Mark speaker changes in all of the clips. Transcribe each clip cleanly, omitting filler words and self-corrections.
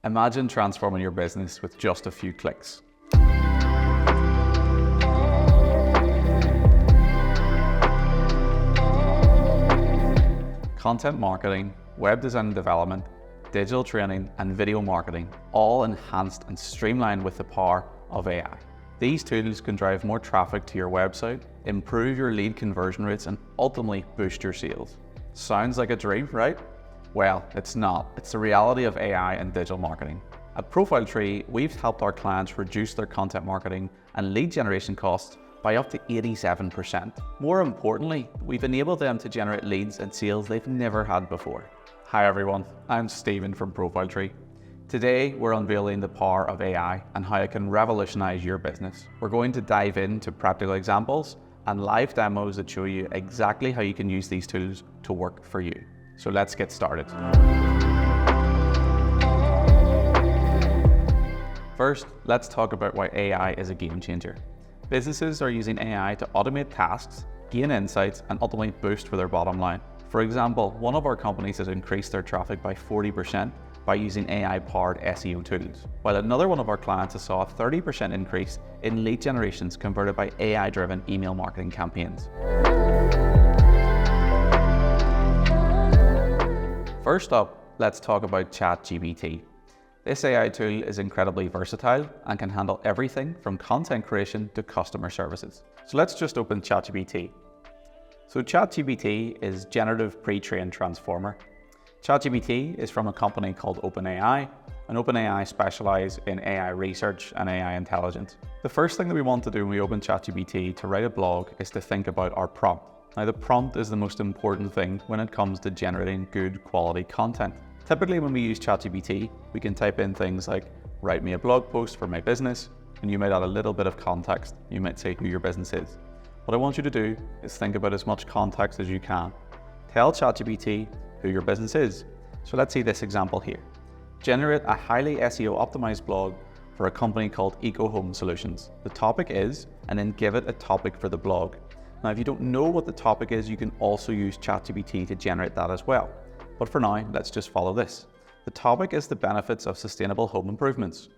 Speaker 1: Imagine transforming your business with just a few clicks. Content marketing, web design and development, digital training, and video marketing, all enhanced and streamlined with the power of AI. These tools can drive more traffic to your website, improve your lead conversion rates, and ultimately boost your sales. Sounds like a dream, right? Well, it's not. It's the reality of AI and digital marketing. At Profile Tree, we've helped our clients reduce their content marketing and lead generation costs by up to 87%. More importantly, we've enabled them to generate leads and sales they've never had before. Hi everyone, I'm Stephen from Profile Tree. Today, we're unveiling the power of AI and how it can revolutionize your business. We're going to dive into practical examples and live demos that show you exactly how you can use these tools to work for you. So let's get started. First, let's talk about why AI is a game changer. Businesses are using AI to automate tasks, gain insights, and ultimately boost for their bottom line. For example, one of our companies has increased their traffic by 40% by using AI-powered SEO tools, while another one of our clients has saw a 30% increase in lead generations converted by AI-driven email marketing campaigns. First up, let's talk about ChatGPT. This AI tool is incredibly versatile and can handle everything from content creation to customer services. So let's just open ChatGPT. So ChatGPT is generative pre-trained transformer. ChatGPT is from a company called OpenAI, and OpenAI specialize in AI research and AI intelligence. The first thing that we want to do when we open ChatGPT to write a blog is to think about our prompt. Now, the prompt is the most important thing when it comes to generating good quality content. Typically, when we use ChatGPT, we can type in things like, write me a blog post for my business, and you might add a little bit of context. You might say who your business is. What I want you to do is think about as much context as you can. Tell ChatGPT who your business is. So let's see this example here. Generate a highly SEO-optimized blog for a company called Eco Home Solutions. The topic is, and then give it a topic for the blog. Now, if you don't know what the topic is, you can also use ChatGPT to generate that as well. But for now, let's just follow this. The topic is the benefits of sustainable home improvements.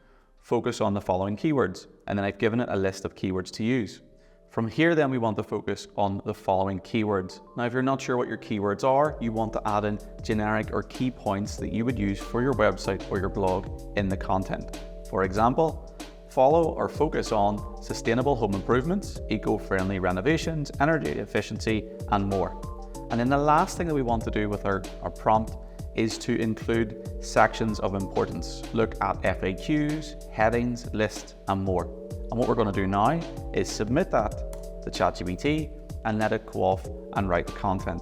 Speaker 1: Focus on the following keywords, and then I've given it a list of keywords to use. From here, then we want to focus on the following keywords. Now, if you're not sure what your keywords are, you want to add in generic or key points that you would use for your website or your blog in the content. For example, follow or focus on sustainable home improvements, eco-friendly renovations, energy efficiency, and more. And then the last thing that we want to do with our prompt is to include sections of importance. Look at FAQs, headings, lists, and more. And what we're going to do now is submit that to ChatGPT and let it go off and write the content.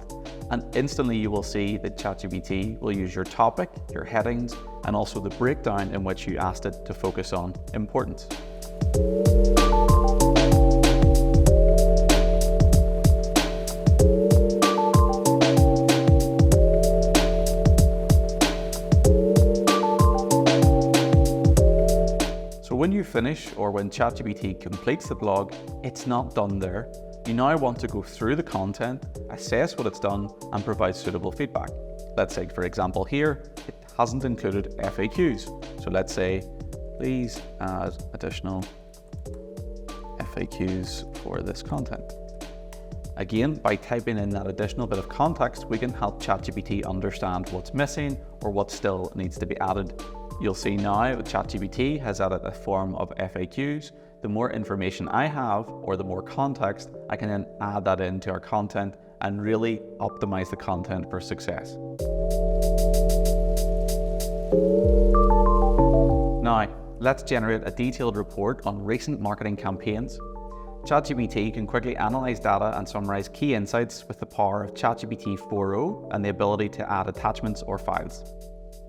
Speaker 1: And instantly you will see that ChatGPT will use your topic, your headings, and also the breakdown in which you asked it to focus on importance. When you finish, or when ChatGPT completes the blog, it's not done there. You now want to go through the content, assess what it's done, and provide suitable feedback. Let's say, for example, here, it hasn't included FAQs. So let's say, please add additional FAQs for this content. Again, by typing in that additional bit of context, we can help ChatGPT understand what's missing or what still needs to be added. You'll see now that ChatGPT has added a form of FAQs. The more information I have, or the more context, I can then add that into our content and really optimize the content for success. Now, let's generate a detailed report on recent marketing campaigns. ChatGPT can quickly analyze data and summarize key insights with the power of ChatGPT 4.0 and the ability to add attachments or files.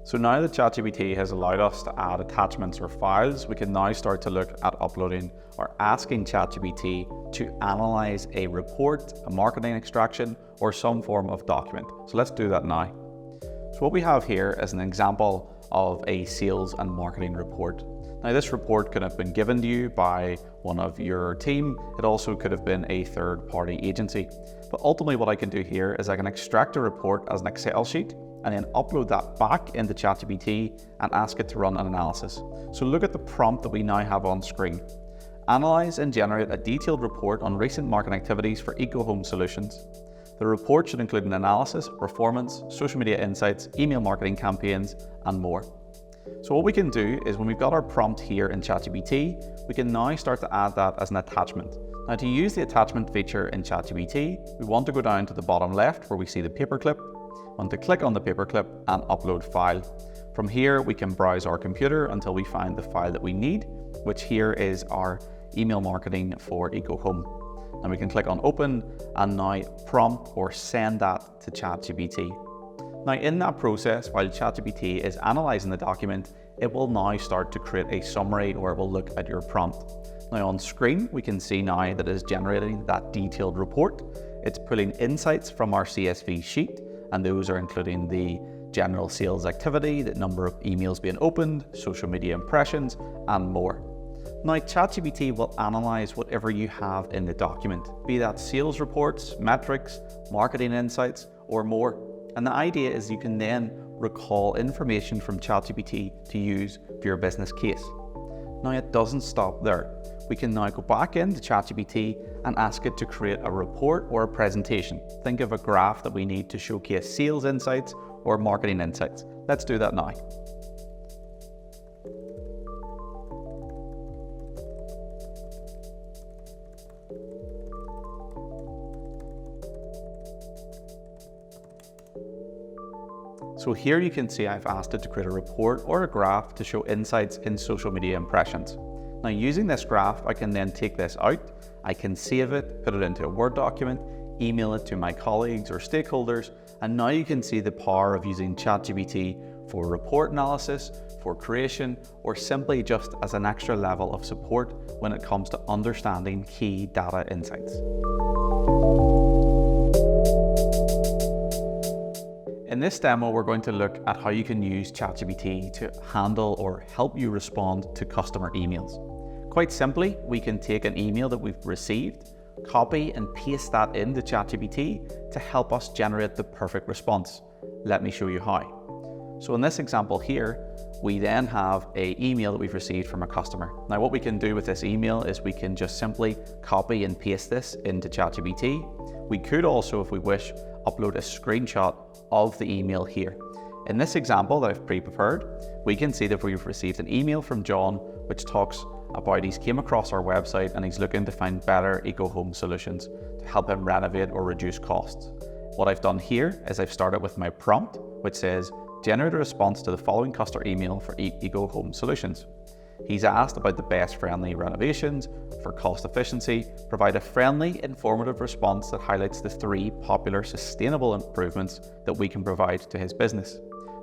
Speaker 1: So now that ChatGPT has allowed us to add attachments or files, we can now start to look at uploading or asking ChatGPT to analyze a report, a marketing extraction, or some form of document. So let's do that now. So what we have here is an example of a sales and marketing report. Now, this report could have been given to you by one of your team. It also could have been a third-party agency. But ultimately what I can do here is I can extract a report as an Excel sheet and then upload that back into ChatGPT and ask it to run an analysis. So look at the prompt that we now have on screen. Analyze and generate a detailed report on recent market activities for eco-home solutions. The report should include an analysis, performance, social media insights, email marketing campaigns, and more. So what we can do is when we've got our prompt here in ChatGPT, we can now start to add that as an attachment. Now to use the attachment feature in ChatGPT, we want to go down to the bottom left where we see the paperclip. We want to click on the paperclip and upload file. From here, we can browse our computer until we find the file that we need, which here is our email marketing for EcoHome. And we can click on open and now prompt or send that to ChatGPT. Now in that process, while ChatGPT is analysing the document, it will now start to create a summary or it will look at your prompt. Now on screen, we can see now that it is generating that detailed report. It's pulling insights from our CSV sheet, and those are including the general sales activity, the number of emails being opened, social media impressions, and more. Now ChatGPT will analyse whatever you have in the document, be that sales reports, metrics, marketing insights, or more. And the idea is you can then recall information from ChatGPT to use for your business case. Now it doesn't stop there. We can now go back into ChatGPT and ask it to create a report or a presentation. Think of a graph that we need to showcase sales insights or marketing insights. Let's do that now. So here you can see I've asked it to create a report or a graph to show insights in social media impressions. Now using this graph, I can then take this out, I can save it, put it into a Word document, email it to my colleagues or stakeholders, and now you can see the power of using ChatGPT for report analysis, for creation, or simply just as an extra level of support when it comes to understanding key data insights. In this demo, we're going to look at how you can use ChatGPT to handle or help you respond to customer emails. Quite simply, we can take an email that we've received, copy and paste that into ChatGPT to help us generate the perfect response. Let me show you how. So in this example here, we then have an email that we've received from a customer. Now what we can do with this email is we can just simply copy and paste this into ChatGPT. We could also, if we wish, upload a screenshot of the email here. In this example that I've pre-prepared, we can see that we've received an email from John which talks about he's came across our website and he's looking to find better eco-home solutions to help him renovate or reduce costs. What I've done here is I've started with my prompt, which says, generate a response to the following customer email for eco-home solutions. He's asked about the best friendly renovations for cost efficiency, provide a friendly, informative response that highlights the 3 popular sustainable improvements that we can provide to his business.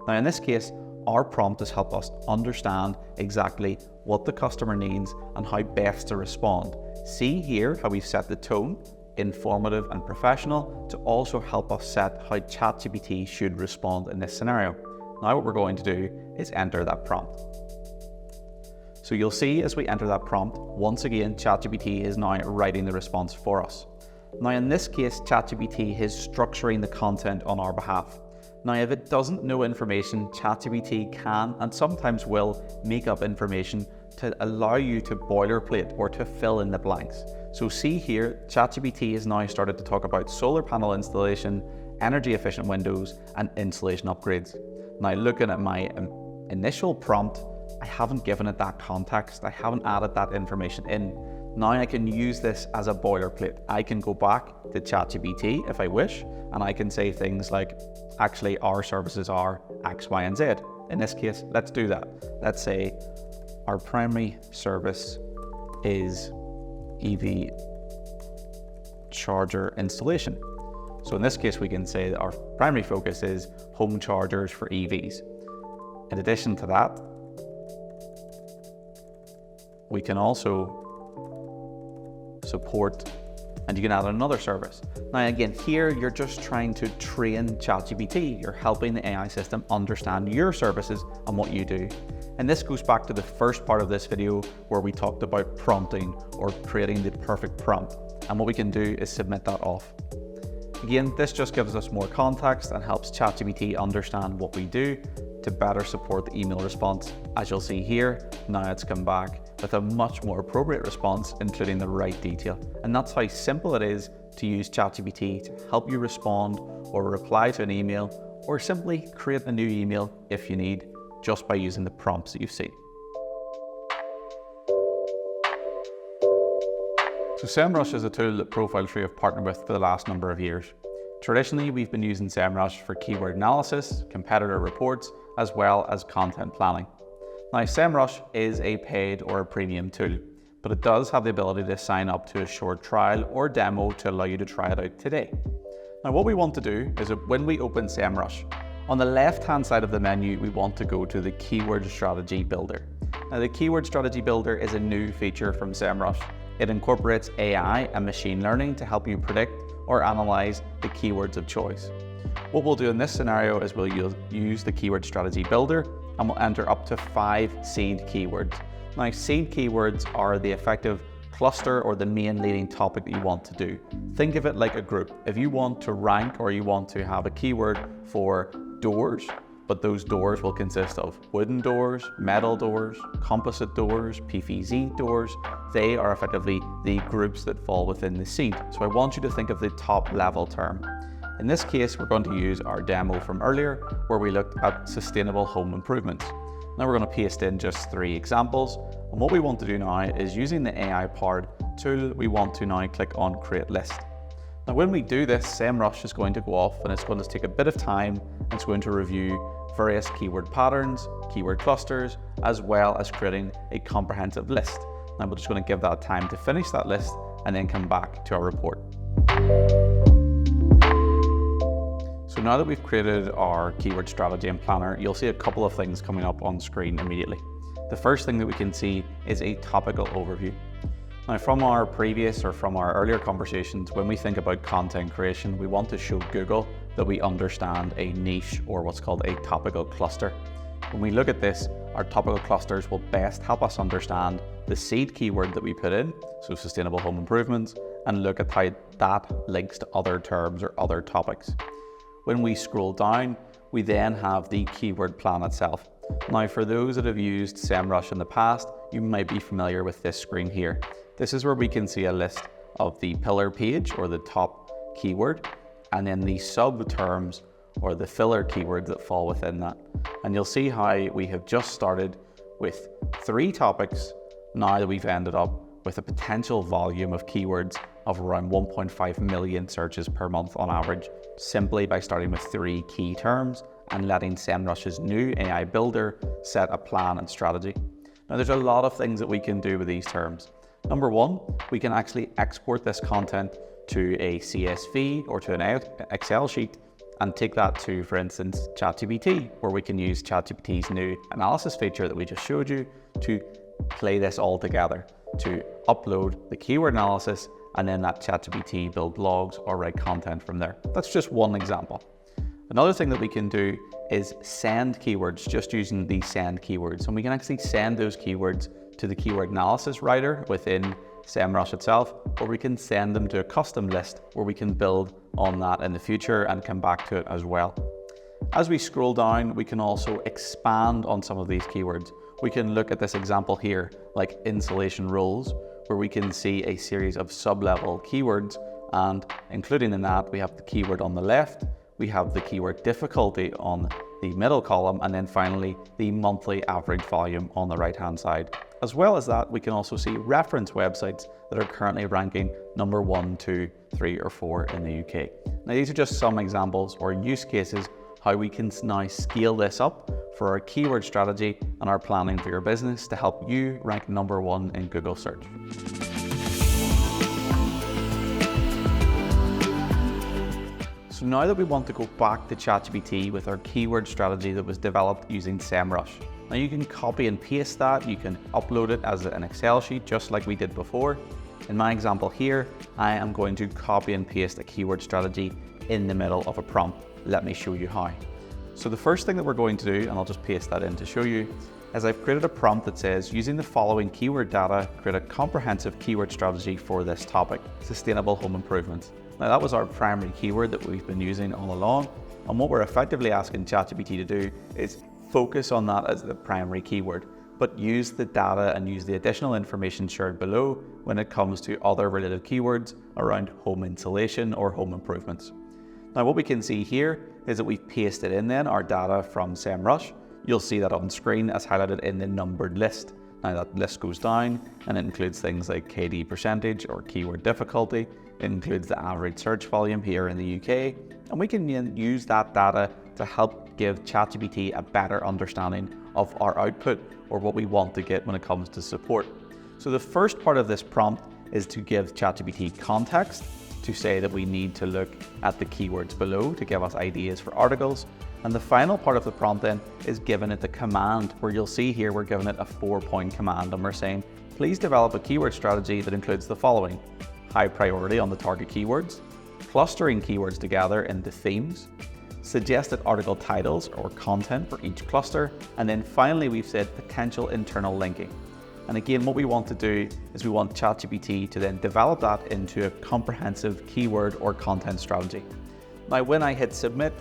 Speaker 1: Now in this case, our prompt has helped us understand exactly what the customer needs and how best to respond. See here how we've set the tone, informative and professional, to also help us set how ChatGPT should respond in this scenario. Now what we're going to do is enter that prompt. So you'll see as we enter that prompt, once again, ChatGPT is now writing the response for us. Now in this case, ChatGPT is structuring the content on our behalf. Now if it doesn't know information, ChatGPT can and sometimes will make up information to allow you to boilerplate or to fill in the blanks. So see here, ChatGPT has now started to talk about solar panel installation, energy efficient windows, and insulation upgrades. Now looking at my initial prompt, I haven't given it that context, I haven't added that information in. Now I can use this as a boilerplate. I can go back to ChatGPT if I wish, and I can say things like, actually our services are X, Y, and Z. In this case, let's do that. Let's say our primary service is EV charger installation. So in this case, we can say that our primary focus is home chargers for EVs. In addition to that, we can also support, and you can add another service. Now again, here you're just trying to train ChatGPT. You're helping the AI system understand your services and what you do. And this goes back to the first part of this video where we talked about prompting or creating the perfect prompt. And what we can do is submit that off. Again, this just gives us more context and helps ChatGPT understand what we do to better support the email response. As you'll see here, now it's come back with a much more appropriate response, including the right detail. And that's how simple it is to use ChatGPT to help you respond or reply to an email, or simply create a new email if you need, just by using the prompts that you've seen. So Semrush is a tool that Profile Tree have partnered with for the last number of years. Traditionally, we've been using Semrush for keyword analysis, competitor reports, as well as content planning. Now, Semrush is a paid or a premium tool, but it does have the ability to sign up to a short trial or demo to allow you to try it out today. Now, what we want to do is that when we open Semrush, on the left-hand side of the menu, we want to go to the Keyword Strategy Builder. Now, the Keyword Strategy Builder is a new feature from Semrush. It incorporates AI and machine learning to help you predict or analyze the keywords of choice. What we'll do in this scenario is we'll use the Keyword Strategy Builder and we'll enter up to 5 seed keywords. Now, seed keywords are the effective cluster or the main leading topic that you want to do. Think of it like a group. If you want to rank or you want to have a keyword for doors, but those doors will consist of wooden doors, metal doors, composite doors, PVC doors. They are effectively the groups that fall within the seed. So I want you to think of the top level term. In this case, we're going to use our demo from earlier where we looked at sustainable home improvements. Now we're going to paste in just 3 examples. And what we want to do now is using the AI-powered tool, we want to now click on Create List. Now when we do this, Semrush is going to go off and it's going to take a bit of time and it's going to review various keyword patterns, keyword clusters, as well as creating a comprehensive list. Now we're just going to give that time to finish that list and then come back to our report. So now that we've created our keyword strategy and planner, you'll see a couple of things coming up on screen immediately. The first thing that we can see is a topical overview. Now from our previous or from our earlier conversations, when we think about content creation, we want to show Google that we understand a niche or what's called a topical cluster. When we look at this, our topical clusters will best help us understand the seed keyword that we put in, so sustainable home improvements, and look at how that links to other terms or other topics. When we scroll down, we then have the keyword plan itself. Now for those that have used Semrush in the past, you might be familiar with this screen here. This is where we can see a list of the pillar page or the top keyword, and then the sub terms or the filler keywords that fall within that. And you'll see how we have just started with 3 topics now that we've ended up with a potential volume of keywords of around 1.5 million searches per month on average, simply by starting with 3 key terms and letting Semrush's new AI builder set a plan and strategy. Now there's a lot of things that we can do with these terms. Number 1, we can actually export this content to a CSV or to an Excel sheet and take that to, for instance, ChatGPT, where we can use ChatGPT's new analysis feature that we just showed you to play this all together, to upload the keyword analysis and then let ChatGPT build blogs or write content from there. That's just one example. Another thing that we can do is send keywords just using the send keywords. And we can actually send those keywords to the keyword analysis writer within Semrush itself, or we can send them to a custom list where we can build on that in the future and come back to it as well. As we scroll down, we can also expand on some of these keywords. We can look at this example here, like insulation rolls, where we can see a series of sub-level keywords, and including in that, we have the keyword on the left, we have the keyword difficulty on the middle column, and then finally the monthly average volume on the right-hand side. As well as that, we can also see reference websites that are currently ranking number 1, 2, 3, or 4 in the UK. Now, these are just some examples or use cases how we can now scale this up for our keyword strategy and our planning for your business to help you rank number 1 in Google search. So now that we want to go back to ChatGPT with our keyword strategy that was developed using Semrush. Now you can copy and paste that, you can upload it as an Excel sheet just like we did before. In my example here, I am going to copy and paste a keyword strategy in the middle of a prompt. Let me show you how. So the first thing that we're going to do, and I'll just paste that in to show you, is I've created a prompt that says, using the following keyword data, create a comprehensive keyword strategy for this topic, sustainable home improvements. Now that was our primary keyword that we've been using all along, and what we're effectively asking ChatGPT to do is focus on that as the primary keyword, but use the data and use the additional information shared below when it comes to other related keywords around home insulation or home improvements. Now what we can see here is that we've pasted in then our data from Semrush. You'll see that on screen as highlighted in the numbered list. Now that list goes down and it includes things like KD percentage or keyword difficulty. It includes the average search volume here in the UK. And we can then use that data to help give ChatGPT a better understanding of our output or what we want to get when it comes to support. So the first part of this prompt is to give ChatGPT context, to say that we need to look at the keywords below to give us ideas for articles. And the final part of the prompt then is giving it the command, where you'll see here we're giving it a 4-point command, and we're saying, please develop a keyword strategy that includes the following: high priority on the target keywords, clustering keywords together into themes, suggested article titles or content for each cluster, and then finally we've said potential internal linking. And again, what we want to do is we want ChatGPT to then develop that into a comprehensive keyword or content strategy. Now, when I hit submit,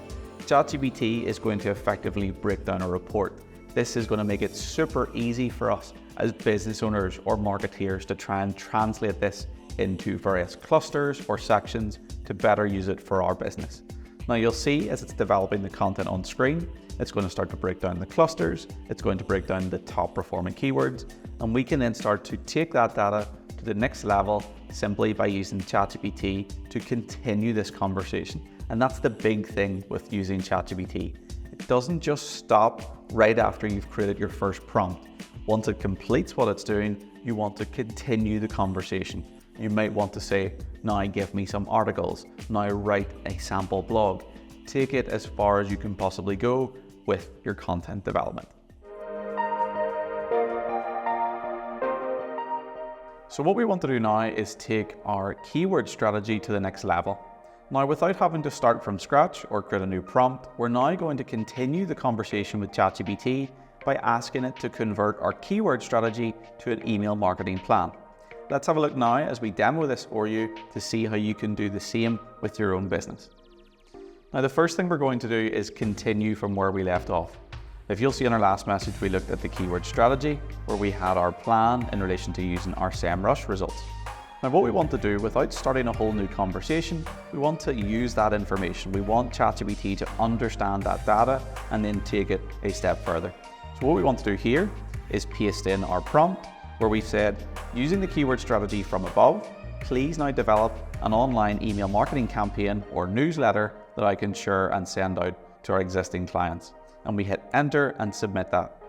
Speaker 1: ChatGPT is going to effectively break down a report. This is going to make it super easy for us as business owners or marketeers to try and translate this into various clusters or sections to better use it for our business. Now you'll see as it's developing the content on screen, it's going to start to break down the clusters, it's going to break down the top performing keywords, and we can then start to take that data to the next level simply by using ChatGPT to continue this conversation. And that's the big thing with using ChatGPT. It doesn't just stop right after you've created your first prompt. Once it completes what it's doing, you want to continue the conversation. You might want to say, now give me some articles, now write a sample blog. Take it as far as you can possibly go with your content development. So what we want to do now is take our keyword strategy to the next level. Now, without having to start from scratch or create a new prompt, we're now going to continue the conversation with ChatGPT by asking it to convert our keyword strategy to an email marketing plan. Let's have a look now as we demo this for you to see how you can do the same with your own business. Now, the first thing we're going to do is continue from where we left off. If you'll see in our last message, we looked at the keyword strategy where we had our plan in relation to using our Semrush results. Now, what we want to do without starting a whole new conversation, we want to use that information. We want ChatGPT to understand that data and then take it a step further. So what we want to do here is paste in our prompt where we said, using the keyword strategy from above, please now develop an online email marketing campaign or newsletter that I can share and send out to our existing clients. And we hit enter and submit that.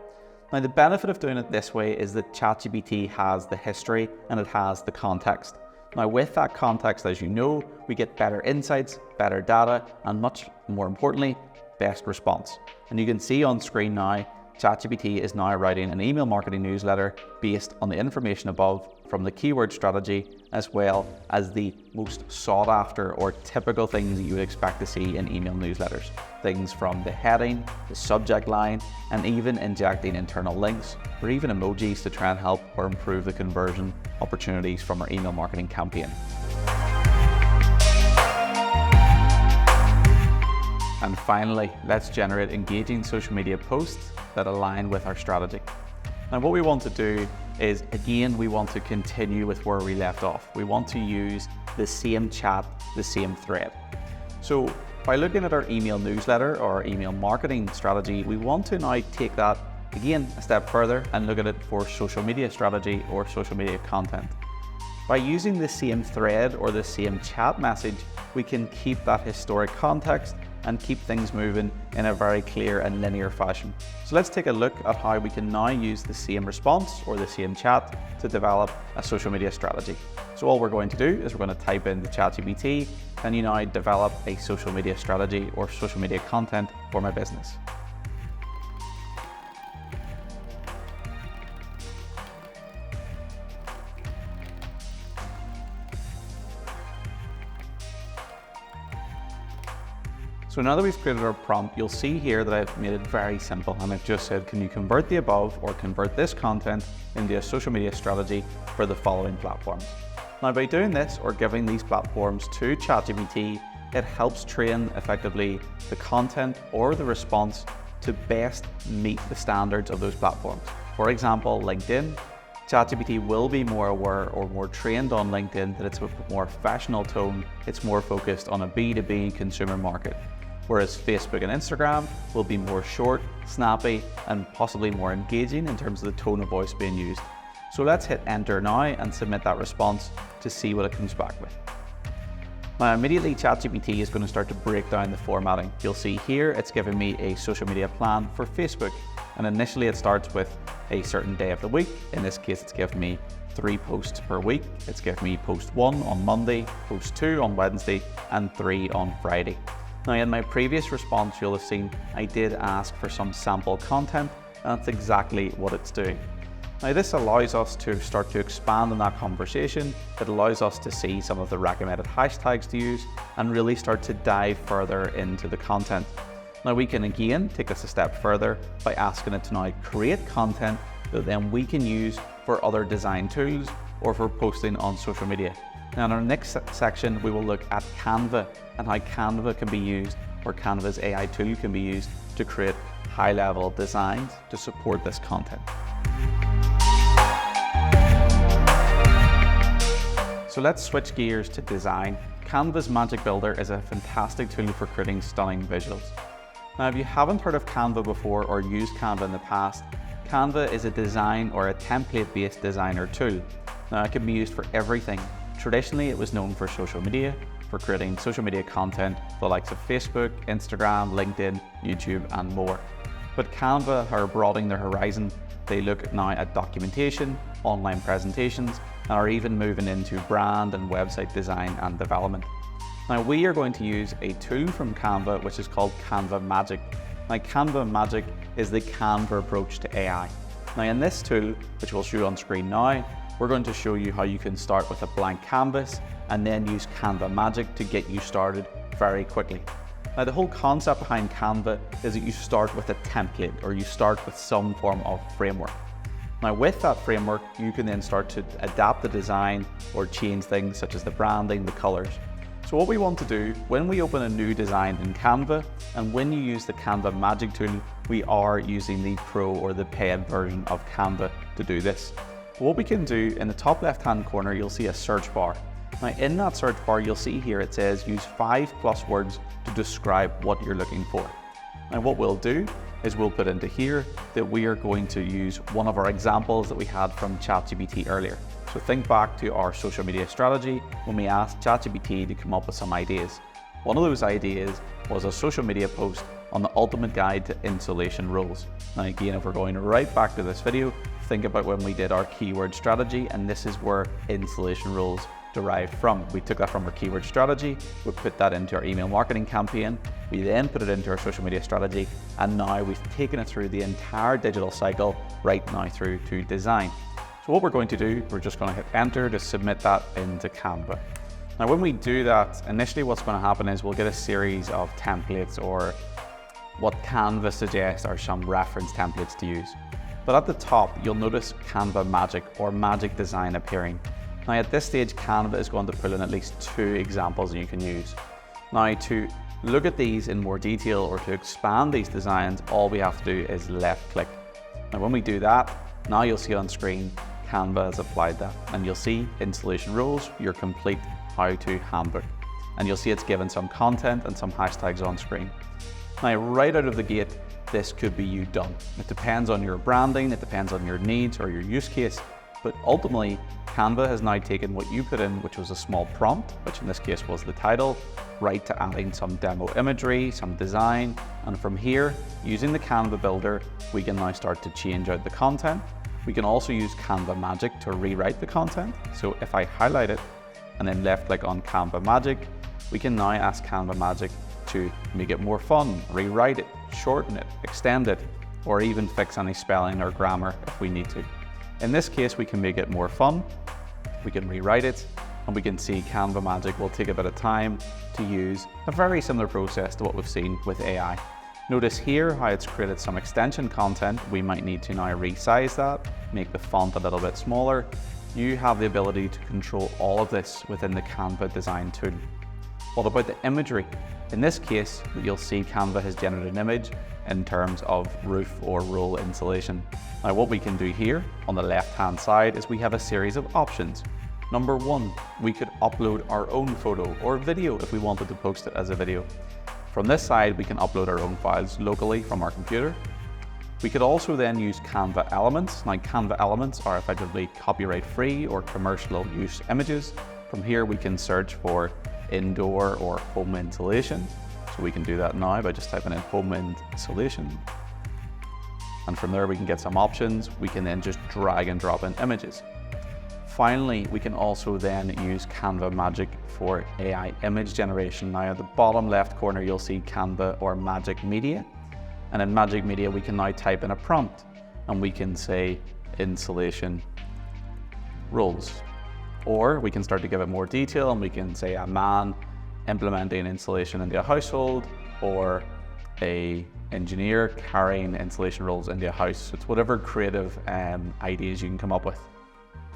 Speaker 1: Now, the benefit of doing it this way is that ChatGPT has the history and it has the context. Now, with that context, as you know, we get better insights, better data, and much more importantly, best response. And you can see on screen now, ChatGPT is now writing an email marketing newsletter based on the information above from the keyword strategy, as well as the most sought after or typical things that you would expect to see in email newsletters. Things from the heading, the subject line, and even injecting internal links or even emojis to try and help or improve the conversion opportunities from our email marketing campaign. And finally, let's generate engaging social media posts that align with our strategy. Now, what we want to do is, again, we want to continue with where we left off. We want to use the same chat, the same thread. So by looking at our email newsletter or our email marketing strategy, we want to now take that again a step further and look at it for social media strategy or social media content. By using the same thread or the same chat message, we can keep that historic context and keep things moving in a very clear and linear fashion. So let's take a look at how we can now use the same response or the same chat to develop a social media strategy. So all we're going to do is we're going to type in the ChatGPT, and you now develop a social media strategy or social media content for my business. So now that we've created our prompt, you'll see here that I've made it very simple, and I've just said, can you convert the above or convert this content into a social media strategy for the following platforms? Now by doing this or giving these platforms to ChatGPT, it helps train effectively the content or the response to best meet the standards of those platforms. For example, LinkedIn, ChatGPT will be more aware or more trained on LinkedIn that it's a more professional tone, it's more focused on a B2B consumer market. Whereas Facebook and Instagram will be more short, snappy, and possibly more engaging in terms of the tone of voice being used. So let's hit enter now and submit that response to see what it comes back with. Now immediately ChatGPT is going to start to break down the formatting. You'll see here it's giving me a social media plan for Facebook, and initially it starts with a certain day of the week. In this case it's giving me 3 posts per week. It's giving me post 1 on Monday, post 2 on Wednesday, and 3 on Friday. Now in my previous response you'll have seen I did ask for some sample content, and that's exactly what it's doing. Now this allows us to start to expand on that conversation. It allows us to see some of the recommended hashtags to use and really start to dive further into the content. Now we can again take this a step further by asking it to now create content that then we can use for other design tools or for posting on social media. Now in our next section we will look at Canva and how Canva can be used, or Canva's AI tool can be used to create high-level designs to support this content. So let's switch gears to design. Canva's Magic Builder is a fantastic tool for creating stunning visuals. Now if you haven't heard of Canva before or used Canva in the past, Canva is a design or a template-based designer tool. Now it can be used for everything. Traditionally it was known for social media, for creating social media content, the likes of Facebook, Instagram, LinkedIn, YouTube and more. But Canva are broadening their horizon. They look now at documentation, online presentations, and are even moving into brand and website design and development. Now we are going to use a tool from Canva which is called Canva Magic. Now Canva Magic is the Canva approach to AI. Now in this tool, which we'll show on screen now, we're going to show you how you can start with a blank canvas and then use Canva Magic to get you started very quickly. Now the whole concept behind Canva is that you start with a template, or you start with some form of framework. Now with that framework, you can then start to adapt the design or change things such as the branding, the colors. So what we want to do when we open a new design in Canva, and when you use the Canva Magic tool, we are using the Pro or the paid version of Canva to do this. What we can do in the top left hand corner, you'll see a search bar. Now in that search bar, you'll see here it says use 5+ words to describe what you're looking for. Now what we'll do is we'll put into here that we are going to use one of our examples that we had from ChatGPT earlier. So think back to our social media strategy when we asked ChatGPT to come up with some ideas. One of those ideas was a social media post on the ultimate guide to installation rules. Now again, if we're going right back to this video, think about when we did our keyword strategy, and this is where installation rules derived from. We took that from our keyword strategy, we put that into our email marketing campaign, we then put it into our social media strategy, and now we've taken it through the entire digital cycle right now through to design. So what we're going to do, we're just going to hit enter to submit that into Canva. Now when we do that, initially what's going to happen is we'll get a series of templates, or what Canva suggests are some reference templates to use. But at the top, you'll notice Canva Magic or Magic Design appearing. Now at this stage, Canva is going to pull in at least 2 examples that you can use. Now to look at these in more detail or to expand these designs, all we have to do is left click. Now when we do that, now you'll see on screen, Canva has applied that, and you'll see installation rules, your complete how-to handbook. And you'll see it's given some content and some hashtags on screen. Now right out of the gate, this could be you done. It depends on your branding, it depends on your needs or your use case, but ultimately Canva has now taken what you put in, which was a small prompt, which in this case was the title, right to adding some demo imagery, some design, and from here, using the Canva builder, we can now start to change out the content. We can also use Canva Magic to rewrite the content. So if I highlight it and then left click on Canva Magic, we can now ask Canva Magic to make it more fun, rewrite it, shorten it, extend it, or even fix any spelling or grammar if we need to. In this case, we can make it more fun, we can rewrite it, and we can see Canva Magic will take a bit of time to use, a very similar process to what we've seen with AI. Notice here how it's created some extension content. We might need to now resize that, make the font a little bit smaller. You have the ability to control all of this within the Canva design tool. What about the imagery? In this case, you'll see Canva has generated an image in terms of roof or roll insulation. Now what we can do here on the left-hand side is we have a series of options. Number one, we could upload our own photo or video if we wanted to post it as a video. From this side, we can upload our own files locally from our computer. We could also then use Canva Elements. Now Canva Elements are effectively copyright-free or commercial use images. From here, we can search for indoor or home insulation. So we can do that now by just typing in home insulation. And from there, we can get some options. We can then just drag and drop in images. Finally, we can also then use Canva Magic for AI image generation. Now at the bottom left corner, you'll see Canva or Magic Media. And in Magic Media, we can now type in a prompt and we can say insulation rules. Or we can start to give it more detail and we can say a man implementing insulation into a household, or a engineer carrying insulation rolls into a house. It's whatever creative ideas you can come up with.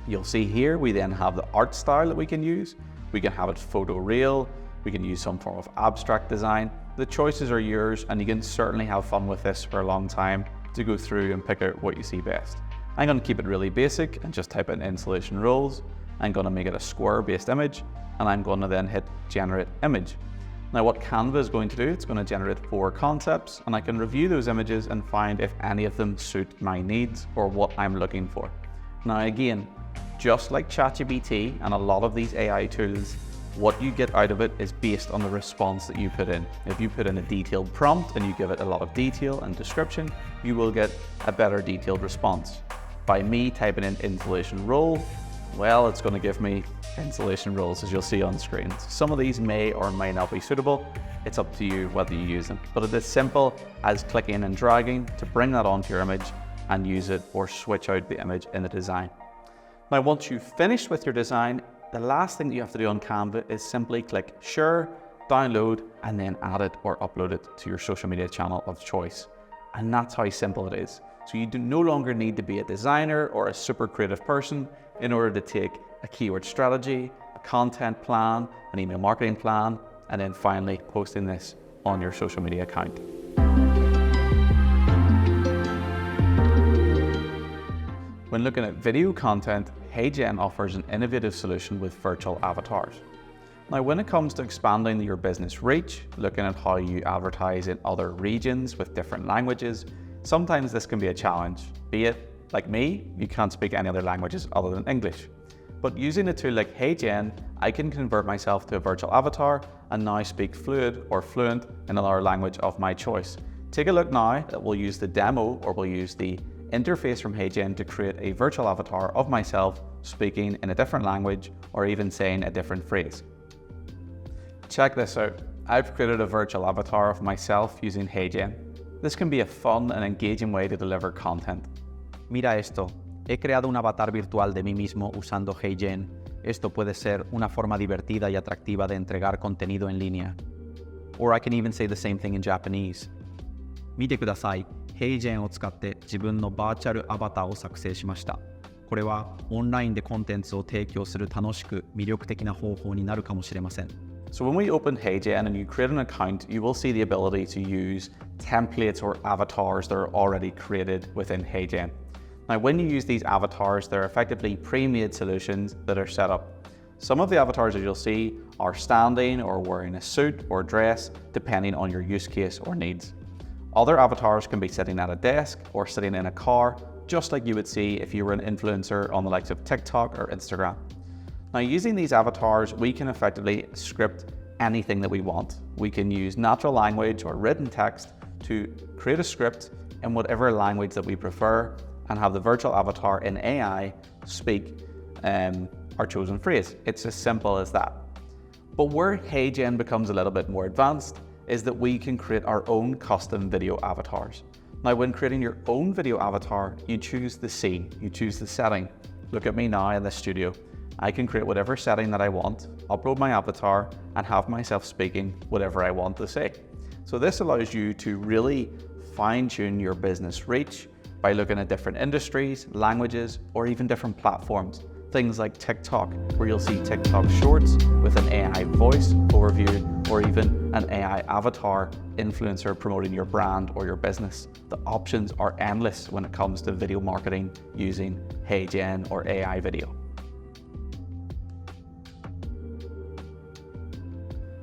Speaker 1: You'll see here we then have the art style that we can use. We can have it photo real, we can use some form of abstract design. The choices are yours, and you can certainly have fun with this for a long time to go through and pick out what you see best. I'm going to keep it really basic and just type in insulation rolls. I'm going to make it a square based image, and I'm going to then hit generate image. Now what Canva is going to do, it's going to generate 4 concepts, and I can review those images and find if any of them suit my needs or what I'm looking for. Now again, just like ChatGPT and a lot of these AI tools, what you get out of it is based on the response that you put in. If you put in a detailed prompt and you give it a lot of detail and description, you will get a better detailed response. By me typing in insulation roll, well, it's going to give me insulation rolls, as you'll see on screen. Some of these may or may not be suitable. It's up to you whether you use them. But it is simple as clicking and dragging to bring that onto your image and use it, or switch out the image in the design. Now, once you've finished with your design, the last thing that you have to do on Canva is simply click share, download, and then add it or upload it to your social media channel of choice. And that's how simple it is. So you do no longer need to be a designer or a super creative person in order to take a keyword strategy, a content plan, an email marketing plan, and then finally posting this on your social media account. When looking at video content, HeyGen offers an innovative solution with virtual avatars. Now, when it comes to expanding your business reach, looking at how you advertise in other regions with different languages, sometimes this can be a challenge. Be it, like me, you can't speak any other languages other than English. But using a tool like HeyGen, I can convert myself to a virtual avatar and now speak fluent in another language of my choice. Take a look now that we'll use the demo, or we'll use the interface from HeyGen to create a virtual avatar of myself speaking in a different language, or even saying a different phrase. Check this out. I've created a virtual avatar of myself using HeyGen. This can be a fun and engaging way to deliver content.
Speaker 2: Mira esto, he creado un avatar virtual de mí mismo usando HeyGen. Esto puede ser una forma divertida y atractiva de entregar contenido en línea. Or I can even say the same thing in Japanese. 見てください。HeyGen を使って自分のバーチャルアバターを作成しました。これはオンラインでコンテンツを提供する楽しく魅力的な方法になるかもしれません。
Speaker 1: So when we open HeyGen and you create an account, you will see the ability to use templates or avatars that are already created within HeyGen. Now, when you use these avatars, they're effectively pre-made solutions that are set up. Some of the avatars that you'll see are standing or wearing a suit or dress, depending on your use case or needs. Other avatars can be sitting at a desk or sitting in a car, just like you would see if you were an influencer on the likes of TikTok or Instagram. Now, using these avatars, we can effectively script anything that we want. We can use natural language or written text to create a script in whatever language that we prefer, and have the virtual avatar in AI speak our chosen phrase. It's as simple as that. But where HeyGen becomes a little bit more advanced is that we can create our own custom video avatars. Now, when creating your own video avatar, you choose the scene, you choose the setting. Look at me now in the studio. I can create whatever setting that I want, upload my avatar, and have myself speaking whatever I want to say. So this allows you to really fine-tune your business reach by looking at different industries, languages, or even different platforms. Things like TikTok, where you'll see TikTok Shorts with an AI voice overview, or even an AI avatar influencer promoting your brand or your business. The options are endless when it comes to video marketing using HeyGen or AI video.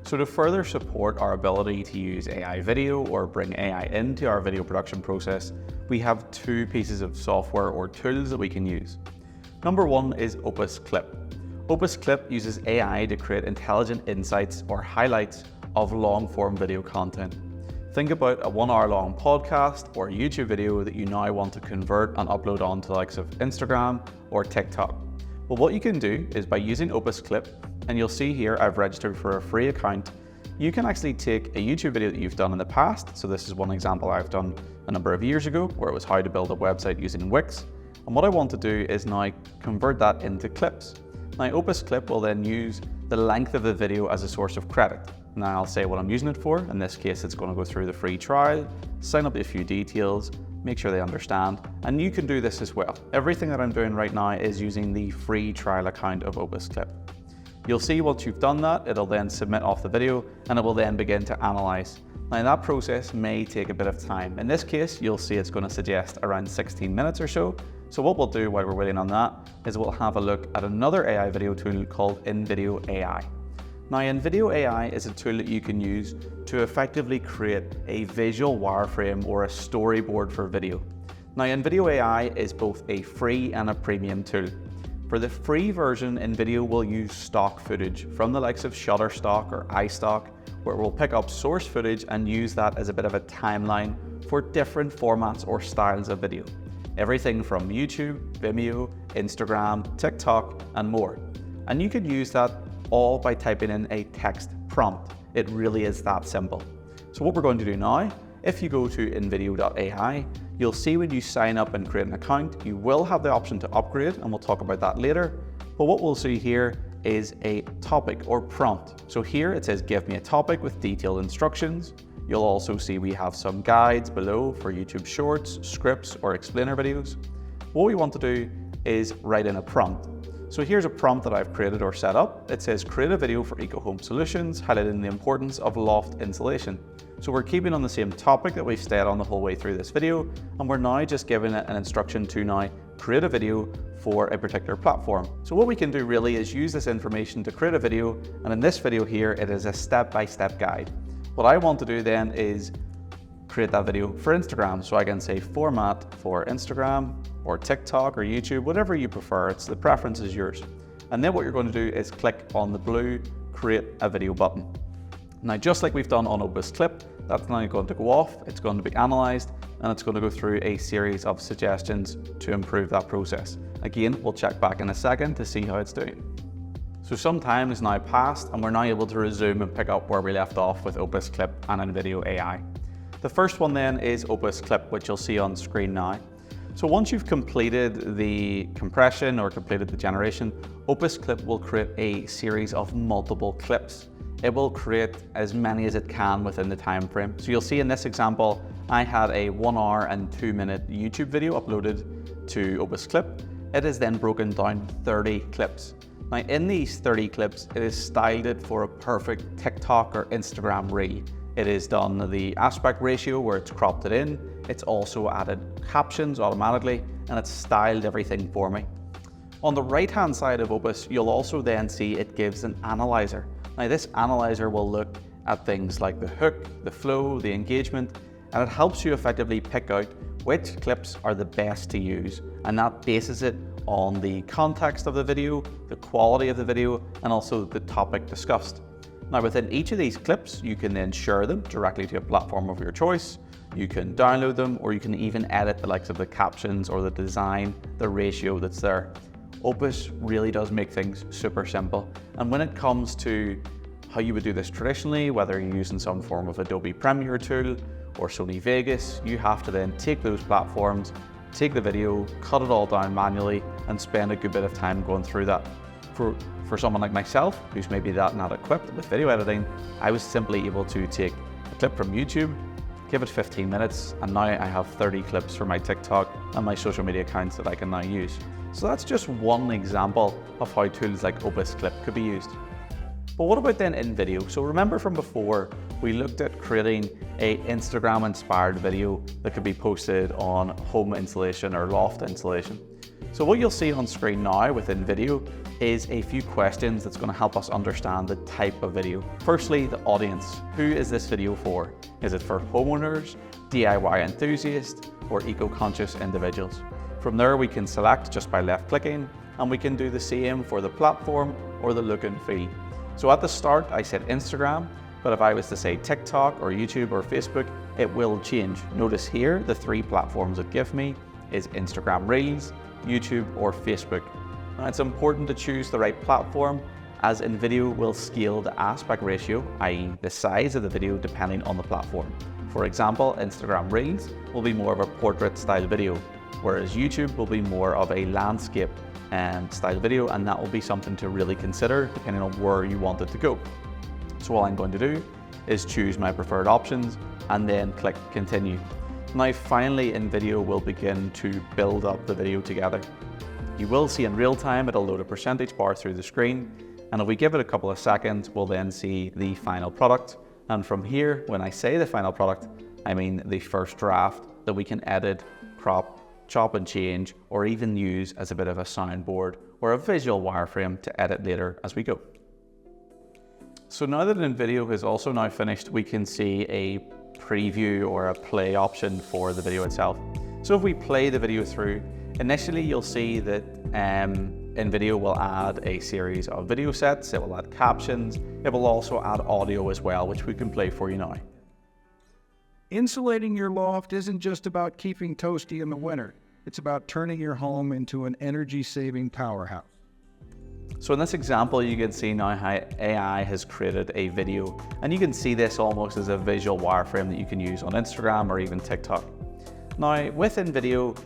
Speaker 1: So to further support our ability to use AI video or bring AI into our video production process, we have two pieces of software or tools that we can use. Number one is Opus Clip. Opus Clip uses AI to create intelligent insights or highlights of long-form video content. Think about a 1 hour long podcast or YouTube video that you now want to convert and upload onto the likes of Instagram or TikTok. Well, what you can do is by using Opus Clip, and you'll see here I've registered for a free account, you can actually take a YouTube video that you've done in the past. So this is one example I've done a number of years ago, where it was how to build a website using Wix. And what I want to do is now convert that into clips. Now Opus Clip will then use the length of the video as a source of credit. Now I'll say what I'm using it for. In this case, it's going to go through the free trial, sign up a few details, make sure they understand, and you can do this as well. Everything that I'm doing right now is using the free trial account of Opus Clip. You'll see once you've done that, it'll then submit off the video and it will then begin to analyze. Now that process may take a bit of time. In this case, you'll see it's going to suggest around 16 minutes or so. So what we'll do while we're waiting on that is we'll have a look at another AI video tool called InVideo AI. Now InVideo AI is a tool that you can use to effectively create a visual wireframe or a storyboard for video. Now InVideo AI is both a free and a premium tool. For the free version, InVideo will use stock footage from the likes of Shutterstock or iStock, where we'll pick up source footage and use that as a bit of a timeline for different formats or styles of video. Everything from YouTube, Vimeo, Instagram, TikTok, and more. And you could use that all by typing in a text prompt. It really is that simple. So what we're going to do now, if you go to InVideo.ai, you'll see when you sign up and create an account, you will have the option to upgrade, and we'll talk about that later. But what we'll see here is a topic or prompt. So here it says, give me a topic with detailed instructions. You'll also see we have some guides below for YouTube Shorts, scripts, or explainer videos. What we want to do is write in a prompt. So here's a prompt that I've created or set up. It says, create a video for eco-home solutions, highlighting the importance of loft insulation. So we're keeping on the same topic that we've stayed on the whole way through this video, and we're now just giving it an instruction to now create a video for a particular platform. So what we can do really is use this information to create a video, and in this video here, it is a step-by-step guide. What I want to do then is create that video for Instagram. So I can say format for Instagram or TikTok or YouTube, whatever you prefer. The preference is yours. And then what you're going to do is click on the blue create a video button. Now, just like we've done on Opus Clip, that's now going to go off, it's going to be analysed, and it's going to go through a series of suggestions to improve that process. Again, we'll check back in a second to see how it's doing. So some time has now passed, and we're now able to resume and pick up where we left off with Opus Clip and InVideo AI. The first one then is Opus Clip, which you'll see on screen now. So once you've completed the compression or completed the generation, Opus Clip will create a series of multiple clips. It will create as many as it can within the time frame. So you'll see in this example, I had a 1 hour and 2 minute YouTube video uploaded to Opus Clip. It is then broken down 30 clips. Now in these 30 clips, it is styled it for a perfect TikTok or Instagram reel. It is done the aspect ratio where it's cropped it in. It's also added captions automatically, and it's styled everything for me. On the right hand side of Opus, you'll also then see it gives an analyzer. Now this analyzer will look at things like the hook, the flow, the engagement, and it helps you effectively pick out which clips are the best to use. And that bases it on the context of the video, the quality of the video, and also the topic discussed. Now within each of these clips, you can then share them directly to a platform of your choice. You can download them, or you can even edit the likes of the captions or the design, the ratio that's there. Opus really does make things super simple. And when it comes to how you would do this traditionally, whether you're using some form of Adobe Premiere tool or Sony Vegas, you have to then take those platforms, take the video, cut it all down manually, and spend a good bit of time going through that. For someone like myself, who's maybe not equipped with video editing, I was simply able to take a clip from YouTube, give it 15 minutes, and now I have 30 clips for my TikTok and my social media accounts that I can now use. So that's just one example of how tools like Opus Clip could be used. But what about then InVideo? So remember from before, we looked at creating a Instagram inspired video that could be posted on home installation or loft installation. So what you'll see on screen now with InVideo is a few questions that's going to help us understand the type of video. Firstly, the audience. Who is this video for? Is it for homeowners, DIY enthusiasts, or eco-conscious individuals? From there, we can select just by left clicking, and we can do the same for the platform or the look and feel. So at the start, I said Instagram, but if I was to say TikTok or YouTube or Facebook, it will change. Notice here, the three platforms it gives me is Instagram Reels, YouTube or Facebook. Now it's important to choose the right platform, as InVideo will scale the aspect ratio, i.e. the size of the video depending on the platform. For example, Instagram Reels will be more of a portrait style video, whereas YouTube will be more of a landscape style video, and that will be something to really consider depending on where you want it to go. So all I'm going to do is choose my preferred options and then click continue. Now finally InVideo will begin to build up the video together. You will see in real time it'll load a percentage bar through the screen, and if we give it a couple of seconds, we'll then see the final product. And from here, when I say the final product, I mean the first draft that we can edit, crop, chop and change, or even use as a bit of a soundboard or a visual wireframe to edit later as we go. So now that InVideo has also now finished, we can see a preview or a play option for the video itself. So if we play the video through, initially you'll see that InVideo will add a series of video sets, it will add captions, it will also add audio as well, which we can play for you now.
Speaker 3: Insulating your loft isn't just about keeping toasty in the winter. It's about turning your home into an energy-saving powerhouse.
Speaker 1: So in this example, you can see now how AI has created a video, and you can see this almost as a visual wireframe that you can use on Instagram or even TikTok. Now with InVideo,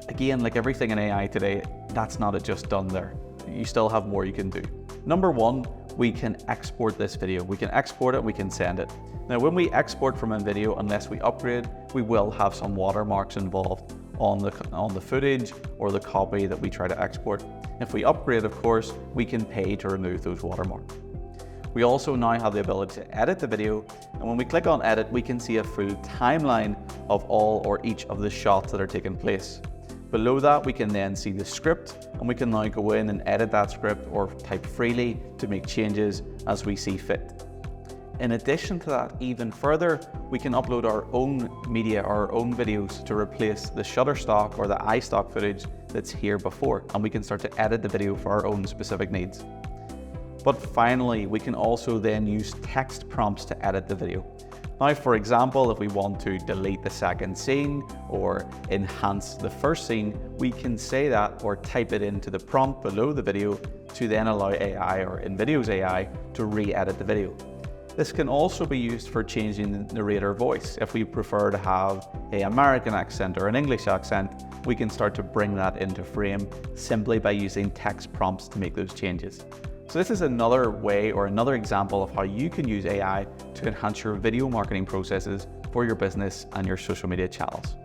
Speaker 1: again, like everything in AI today, that's not just done there. You still have more you can do. Number one, we can export this video. We can export it, we can send it. Now when we export from InVideo, unless we upgrade, we will have some watermarks involved on the footage or the copy that we try to export. If we upgrade, of course, we can pay to remove those watermarks. We also now have the ability to edit the video, and when we click on edit, we can see a full timeline of all or each of the shots that are taking place. Below that, we can then see the script, and we can now go in and edit that script or type freely to make changes as we see fit. In addition to that, even further, we can upload our own media, our own videos to replace the Shutterstock or the iStock footage that's here before, and we can start to edit the video for our own specific needs. But finally, we can also then use text prompts to edit the video. Now, for example, if we want to delete the second scene or enhance the first scene, we can say that or type it into the prompt below the video to then allow AI or InVideo's AI to re-edit the video. This can also be used for changing the narrator voice. If we prefer to have an American accent or an English accent, we can start to bring that into frame simply by using text prompts to make those changes. So this is another way or another example of how you can use AI to enhance your video marketing processes for your business and your social media channels.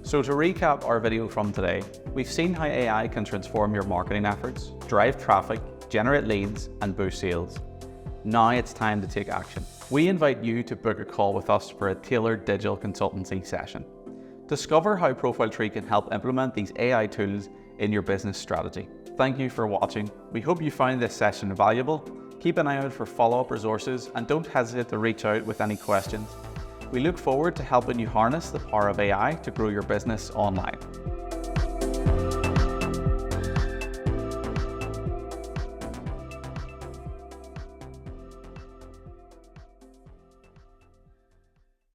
Speaker 1: So to recap our video from today, we've seen how AI can transform your marketing efforts, drive traffic, generate leads, and boost sales. Now it's time to take action. We invite you to book a call with us for a tailored digital consultancy session. Discover how Profile Tree can help implement these AI tools in your business strategy. Thank you for watching. We hope you found this session valuable. Keep an eye out for follow-up resources and don't hesitate to reach out with any questions. We look forward to helping you harness the power of AI to grow your business online.